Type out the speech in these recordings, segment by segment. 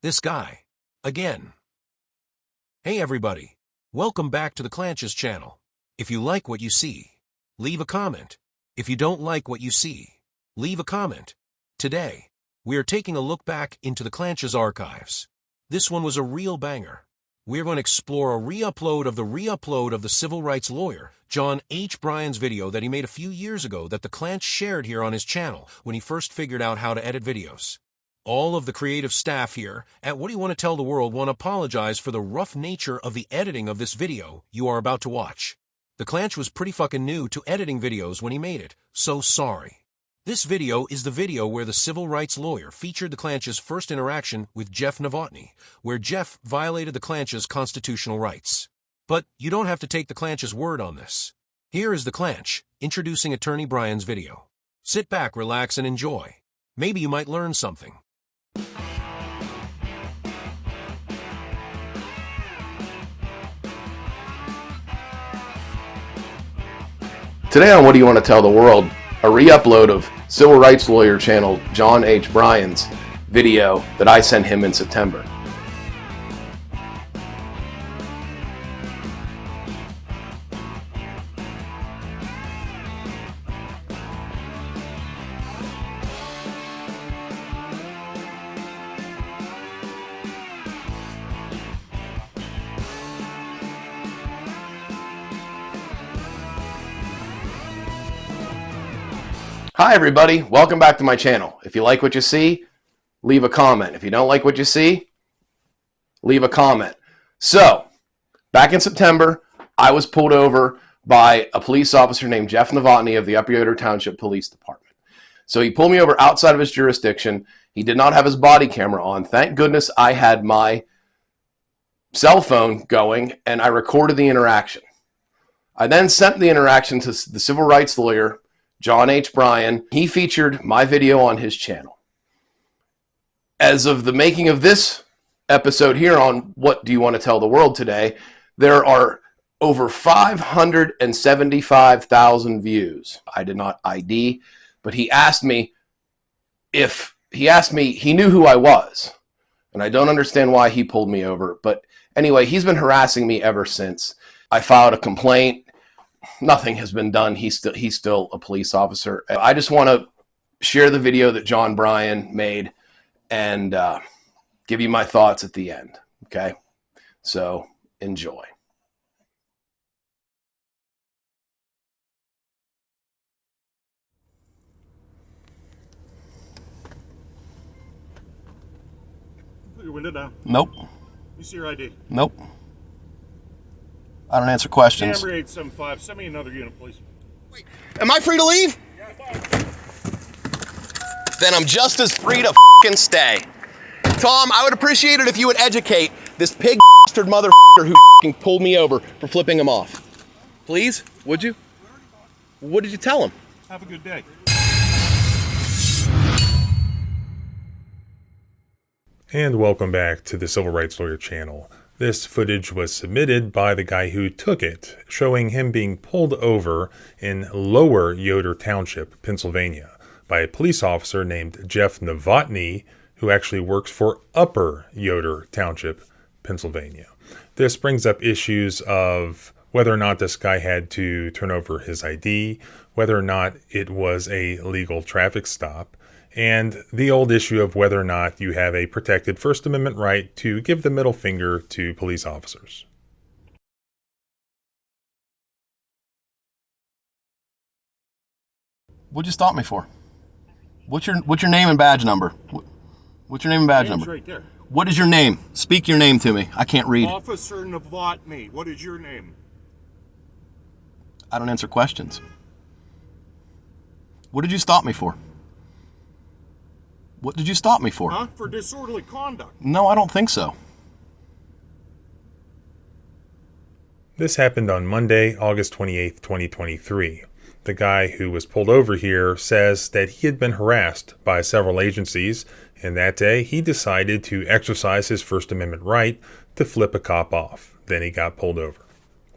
This guy. Again. Hey everybody. Welcome back to the Klanch's channel. If you like what you see, leave a comment. If you don't like what you see, leave a comment. Today, we are taking a look back into the Klanch's archives. This one was a real banger. We're going to explore a re-upload of the civil rights lawyer, John H. Bryan's video that he made a few years ago that the Klanch shared here on his channel when he first figured out how to edit videos. All of the creative staff here at What Do You Want to Tell the World want to apologize for the rough nature of the editing of this video you are about to watch. The Klanch was pretty fucking new to editing videos when he made it, so sorry. This video is the video where the civil rights lawyer featured the Klanch's first interaction with Jeff Novotny, where Jeff violated the Klanch's constitutional rights. But you don't have to take the Klanch's word on this. Here is the Klanch introducing Attorney Bryan's video. Sit back, relax, and enjoy. Maybe you might learn something. Today on What Do You Want to Tell the World, a re-upload of civil rights lawyer channel John H. Bryan's video that I sent him in September. Hi everybody, welcome back to my channel. If you like what you see, leave a comment. If you don't like what you see, leave a comment. So, back in September, I was pulled over by a police officer named Jeff Novotny of the Upper Yoder Township Police Department. So he pulled me over outside of his jurisdiction. He did not have his body camera on. Thank goodness I had my cell phone going and I recorded the interaction. I then sent the interaction to the civil rights lawyer, John H. Bryan. He featured my video on his channel. As of the making of this episode here on What Do You Want to Tell the World today, there are over 575,000 views. I did not ID, but he knew who I was, and I don't understand why he pulled me over. But anyway, he's been harassing me ever since. I filed a complaint. Nothing has been done. He's still a police officer. I just want to share the video that John Bryan made and give you my thoughts at the end. Okay? So, enjoy. Put your window down. Nope. You see your ID? Nope. I don't answer questions. Camry 875. Send me another unit, please. Wait, am I free to leave? Yeah. Then I'm just as free to f***ing stay. Tom, I would appreciate it if you would educate this pig bastard motherfucker who f***ing pulled me over for flipping him off. Please, would you? What did you tell him? Have a good day. And welcome back to the Civil Rights Lawyer channel. This footage was submitted by the guy who took it, showing him being pulled over in Lower Yoder Township, Pennsylvania, by a police officer named Jeff Novotny, who actually works for Upper Yoder Township, Pennsylvania. This brings up issues of whether or not this guy had to turn over his ID, whether or not it was a legal traffic stop, and the old issue of whether or not you have a protected First Amendment right to give the middle finger to police officers. What'd you stop me for? What's your name and badge number? What's your name and badge number? Right there. What is your name? Speak your name to me. I can't read. Officer Novotny. What is your name? I don't answer questions. What did you stop me for? What did you stop me for? Huh? For disorderly conduct. No, I don't think so. This happened on Monday, August 28th, 2023. The guy who was pulled over here says that he had been harassed by several agencies, and that day he decided to exercise his First Amendment right to flip a cop off. Then he got pulled over.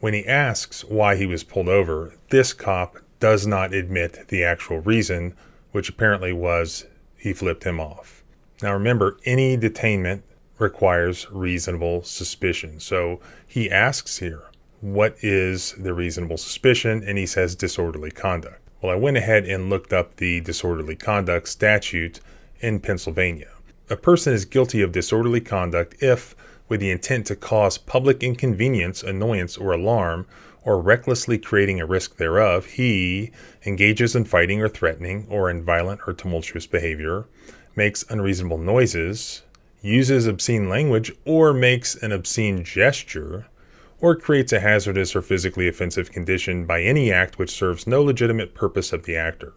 When he asks why he was pulled over, this cop does not admit the actual reason, which apparently was he flipped him off. Now remember, any detainment requires reasonable suspicion. So he asks here, what is the reasonable suspicion? And he says disorderly conduct. Well, I went ahead and looked up the disorderly conduct statute in Pennsylvania. A person is guilty of disorderly conduct if, with the intent to cause public inconvenience, annoyance, or alarm, or recklessly creating a risk thereof, he engages in fighting or threatening, or in violent or tumultuous behavior, makes unreasonable noises, uses obscene language, or makes an obscene gesture, or creates a hazardous or physically offensive condition by any act which serves no legitimate purpose of the actor.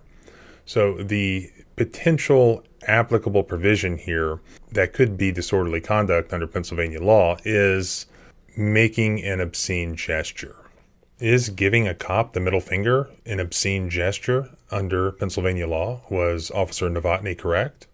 So the potential applicable provision here that could be disorderly conduct under Pennsylvania law is making an obscene gesture. Is giving a cop the middle finger an obscene gesture under Pennsylvania law? Was Officer Novotny correct?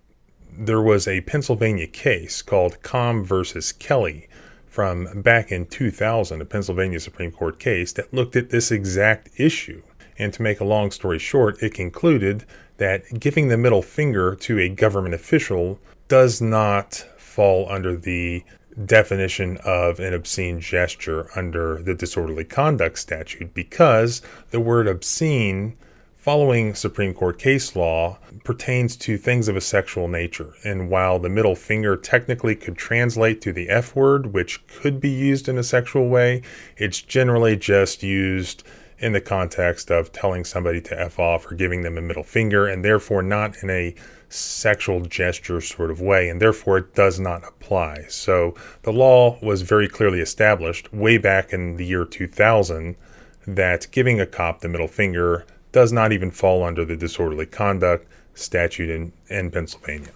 There was a Pennsylvania case called Com versus Kelly from back in 2000, a Pennsylvania Supreme Court case that looked at this exact issue. And to make a long story short, it concluded that giving the middle finger to a government official does not fall under the definition of an obscene gesture under the disorderly conduct statute, because the word obscene, following Supreme Court case law, pertains to things of a sexual nature. And while the middle finger technically could translate to the F word, which could be used in a sexual way, it's generally just used in the context of telling somebody to F off or giving them a middle finger, and therefore not in a sexual gesture sort of way, and therefore it does not apply. So the law was very clearly established way back in the year 2000 that giving a cop the middle finger does not even fall under the disorderly conduct statute in Pennsylvania.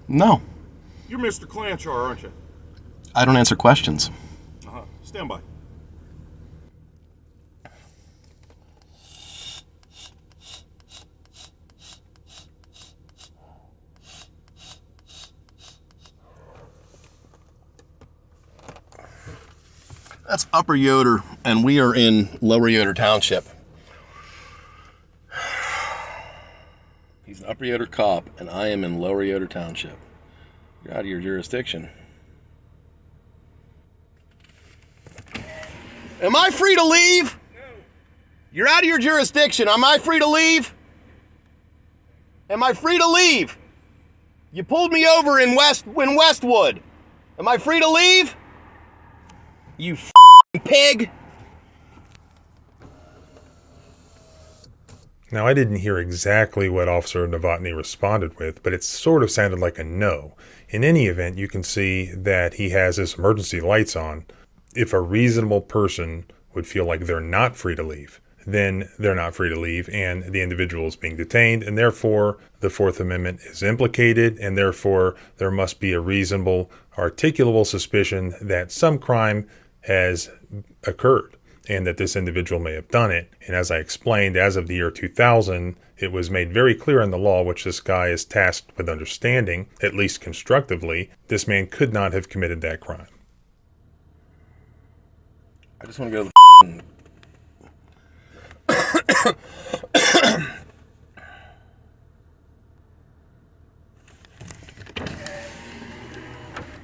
No, You're Mr. Klanch, aren't you? I don't answer questions. Stand by. That's Upper Yoder, and we are in Lower Yoder Township. He's an Upper Yoder cop, and I am in Lower Yoder Township. You're out of your jurisdiction. Am I free to leave? No. You're out of your jurisdiction. Am I free to leave? Am I free to leave? You pulled me over in Westwood. Am I free to leave? You pig. Now, I didn't hear exactly what Officer Novotny responded with, but it sort of sounded like a no. In any event, you can see that he has his emergency lights on. If a reasonable person would feel like they're not free to leave, then they're not free to leave, and the individual is being detained, and therefore the Fourth Amendment is implicated, and therefore there must be a reasonable, articulable suspicion that some crime has occurred and that this individual may have done it. And as I explained, as of the year 2000, it was made very clear in the law, which this guy is tasked with understanding, at least constructively, this man could not have committed that crime. I just want to go to the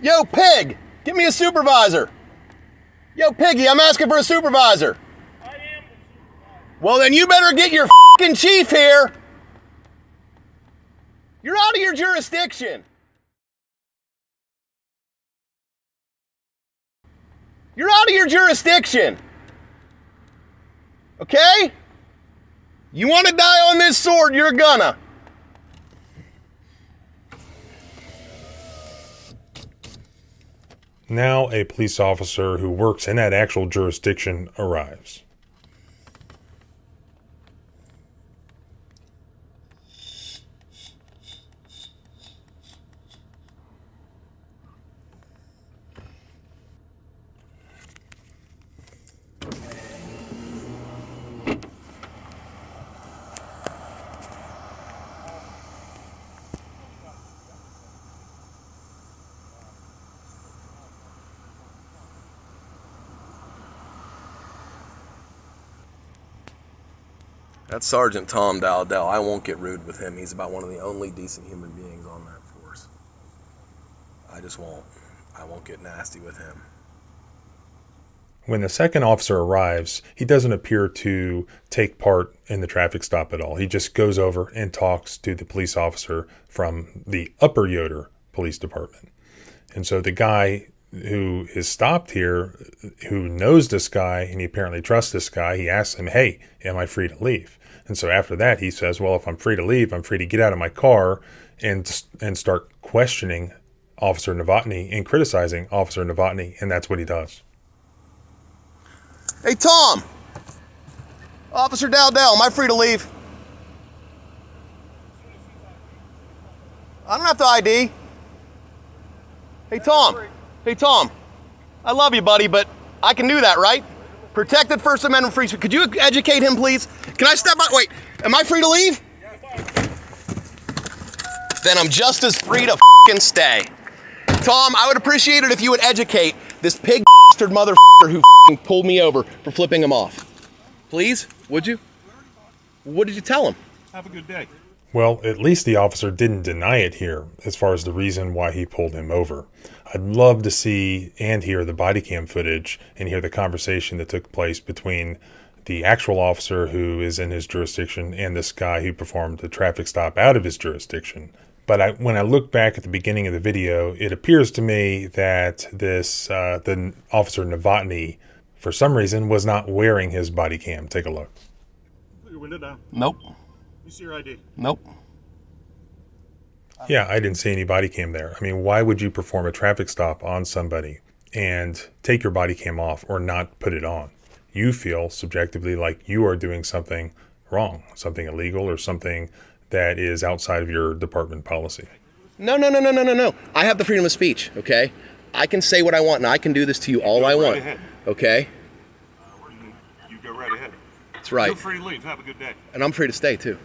Yo, pig! Give me a supervisor! Yo, Piggy, I'm asking for a supervisor. I am the supervisor. Well, then you better get your fucking chief here. You're out of your jurisdiction. You're out of your jurisdiction. Okay? You want to die on this sword, you're gonna. Now a police officer who works in that actual jurisdiction arrives. That's Sergeant Tom Dowdell. I won't get rude with him. He's about one of the only decent human beings on that force. I won't get nasty with him. When the second officer arrives, he doesn't appear to take part in the traffic stop at all. He just goes over and talks to the police officer from the Upper Yoder Police Department. And so the guy who is stopped here, who knows this guy, and he apparently trusts this guy, he asks him, hey, am I free to leave? And so after that, he says, well, if I'm free to leave, I'm free to get out of my car and start questioning Officer Novotny and criticizing Officer Novotny, and that's what he does. Hey, Tom! Officer Dowdell, am I free to leave? I don't have to ID. Hey, Tom. Hey, Tom. I love you, buddy, but I can do that, right? Protected First Amendment free speech. Could you educate him, please? Can I step out? Wait, am I free to leave? Then I'm just as free to f***ing stay. Tom, I would appreciate it if you would educate this pig bastard motherfucker who f***ing pulled me over for flipping him off. Please, would you? What did you tell him? Have a good day. Well, at least the officer didn't deny it here as far as the reason why he pulled him over. I'd love to see and hear the body cam footage and hear the conversation that took place between the actual officer who is in his jurisdiction and this guy who performed the traffic stop out of his jurisdiction. But when I look back at the beginning of the video, it appears to me that the officer Novotny, for some reason, was not wearing his body cam. Take a look. Put your window down. Nope. You see your ID? Nope. Yeah, I didn't see any body cam there. I mean, why would you perform a traffic stop on somebody and take your body cam off or not put it on? You feel subjectively like you are doing something wrong, something illegal, or something that is outside of your department policy. No. I have the freedom of speech, okay? I can say what I want, and I can do this to you all I want, okay? You go right ahead. That's right. You're free to leave. Have a good day. And I'm free to stay, too,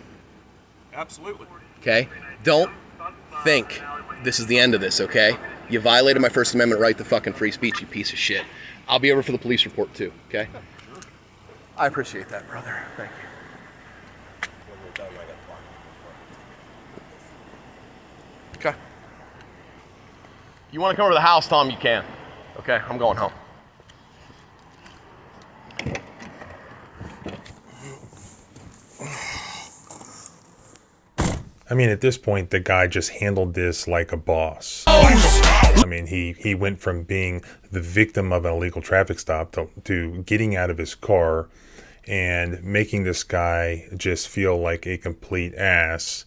Absolutely. okay? Don't think this is the end of this, okay? You violated my First Amendment right to fucking free speech, you piece of shit. I'll be over for the police report, too, okay? I appreciate that, brother. Thank you. Okay. You want to come over to the house, Tom, you can. Okay, I'm going home. I mean, at this point, the guy just handled this like a boss. I mean, he went from being the victim of an illegal traffic stop to getting out of his car and making this guy just feel like a complete ass,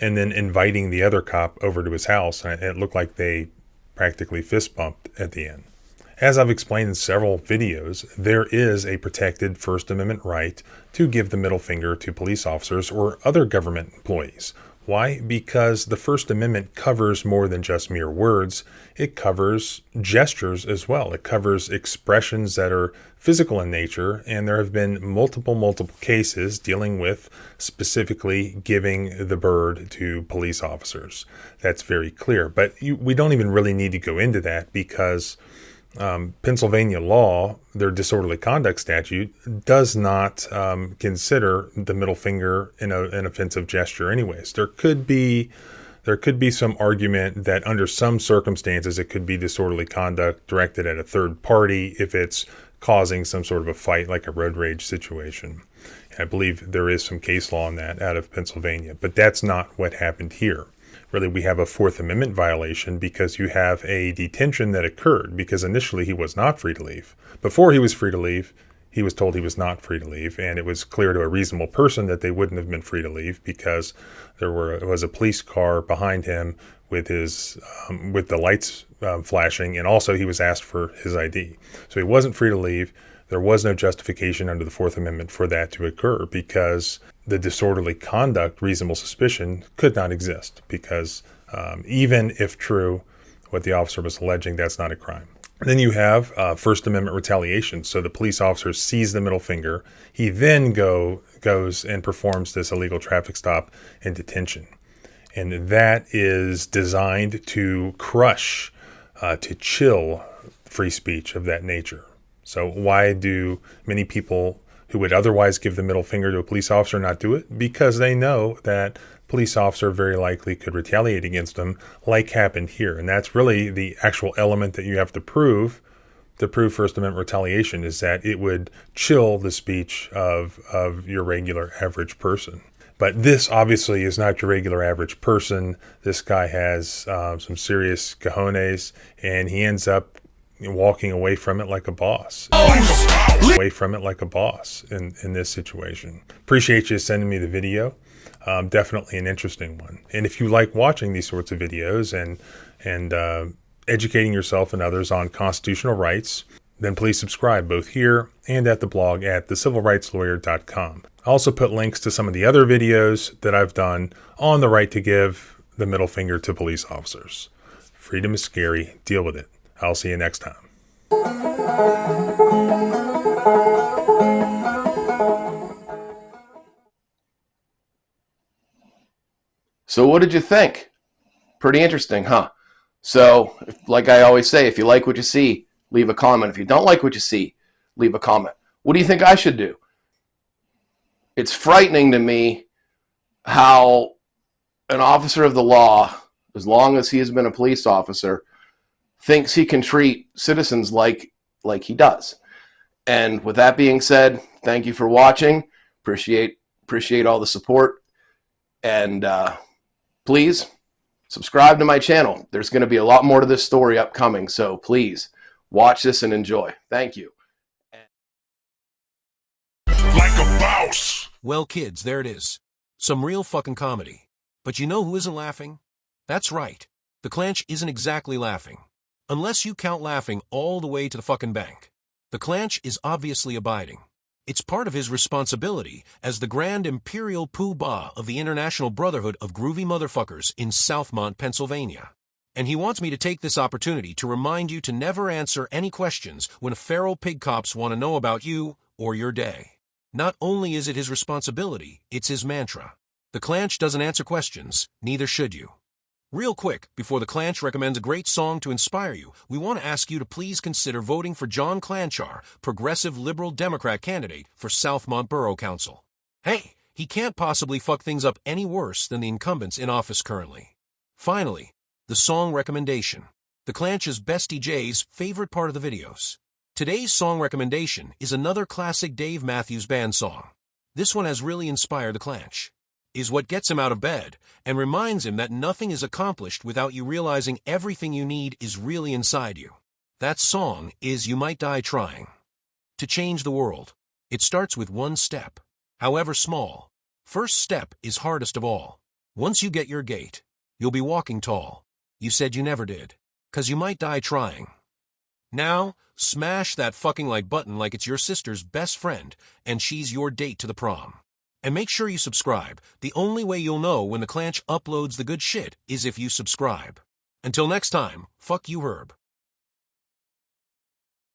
and then inviting the other cop over to his house. And it looked like they practically fist bumped at the end. As I've explained in several videos, there is a protected First Amendment right to give the middle finger to police officers or other government employees. Why? Because the First Amendment covers more than just mere words. It covers gestures as well. It covers expressions that are physical in nature, and there have been multiple cases dealing with specifically giving the bird to police officers. That's very clear. But we don't even really need to go into that because Pennsylvania law, their disorderly conduct statute, does not consider the middle finger an offensive gesture anyways. There could be some argument that under some circumstances it could be disorderly conduct directed at a third party if it's causing some sort of a fight, like a road rage situation. And I believe there is some case law on that out of Pennsylvania, but that's not what happened here. Really, we have a Fourth Amendment violation because you have a detention that occurred because initially he was not free to leave. Before he was free to leave, he was told he was not free to leave, and it was clear to a reasonable person that they wouldn't have been free to leave because there was a police car behind him with with the lights flashing, and also he was asked for his ID. So he wasn't free to leave. There was no justification under the Fourth Amendment for that to occur because the disorderly conduct reasonable suspicion could not exist because even if true, what the officer was alleging, that's not a crime. Then you have First Amendment retaliation. So the police officer sees the middle finger. He then goes and performs this illegal traffic stop and detention. And that is designed to crush, to chill free speech of that nature. So why do many people who would otherwise give the middle finger to a police officer not do it? Because they know that police officer very likely could retaliate against him, like happened here. And that's really the actual element that you have to prove First Amendment retaliation, is that it would chill the speech of your regular average person. But this obviously is not your regular average person. This guy has some serious cojones, and he ends up walking away from it like a boss. Away from it like a boss in this situation. Appreciate you sending me the video. Definitely an interesting one. And if you like watching these sorts of videos and educating yourself and others on constitutional rights, then please subscribe both here and at the blog at thecivilrightslawyer.com. I also put links to some of the other videos that I've done on the right to give the middle finger to police officers. Freedom is scary. Deal with it. I'll see you next time. So what did you think? Pretty interesting, huh? So, like I always say, if you like what you see, leave a comment. If you don't like what you see, leave a comment. What do you think I should do? It's frightening to me how an officer of the law, as long as he has been a police officer, thinks he can treat citizens like he does. And with that being said, thank you for watching. Appreciate all the support. And please subscribe to my channel. There's going to be a lot more to this story upcoming, so please watch this and enjoy. Thank you. Like a boss. Well, kids, there it is. Some real fucking comedy. But you know who isn't laughing? That's right. The Klanch isn't exactly laughing. Unless you count laughing all the way to the fucking bank. The Klanch is obviously abiding. It's part of his responsibility as the Grand Imperial Pooh-Bah of the International Brotherhood of Groovy Motherfuckers in Southmont, Pennsylvania. And he wants me to take this opportunity to remind you to never answer any questions when feral pig cops want to know about you or your day. Not only is it his responsibility, it's his mantra. The Klanch doesn't answer questions, neither should you. Real quick, before the Klanch recommends a great song to inspire you, we want to ask you to please consider voting for John Klanchar, progressive liberal Democrat candidate for Southmont Borough Council. Hey, he can't possibly fuck things up any worse than the incumbents in office currently. Finally, the song recommendation. The Klanch's bestie Jay's favorite part of the videos. Today's song recommendation is another classic Dave Matthews Band song. This one has really inspired the Klanch. Is what gets him out of bed and reminds him that nothing is accomplished without you realizing everything you need is really inside you. That song is You Might Die Trying. To change the world, it starts with one step, however small. First step is hardest of all. Once you get your gait, you'll be walking tall. You said you never did, 'cause you might die trying. Now, smash that fucking like button like it's your sister's best friend and she's your date to the prom. And make sure you subscribe. The only way you'll know when the Klanch uploads the good shit is if you subscribe. Until next time, fuck you, Herb.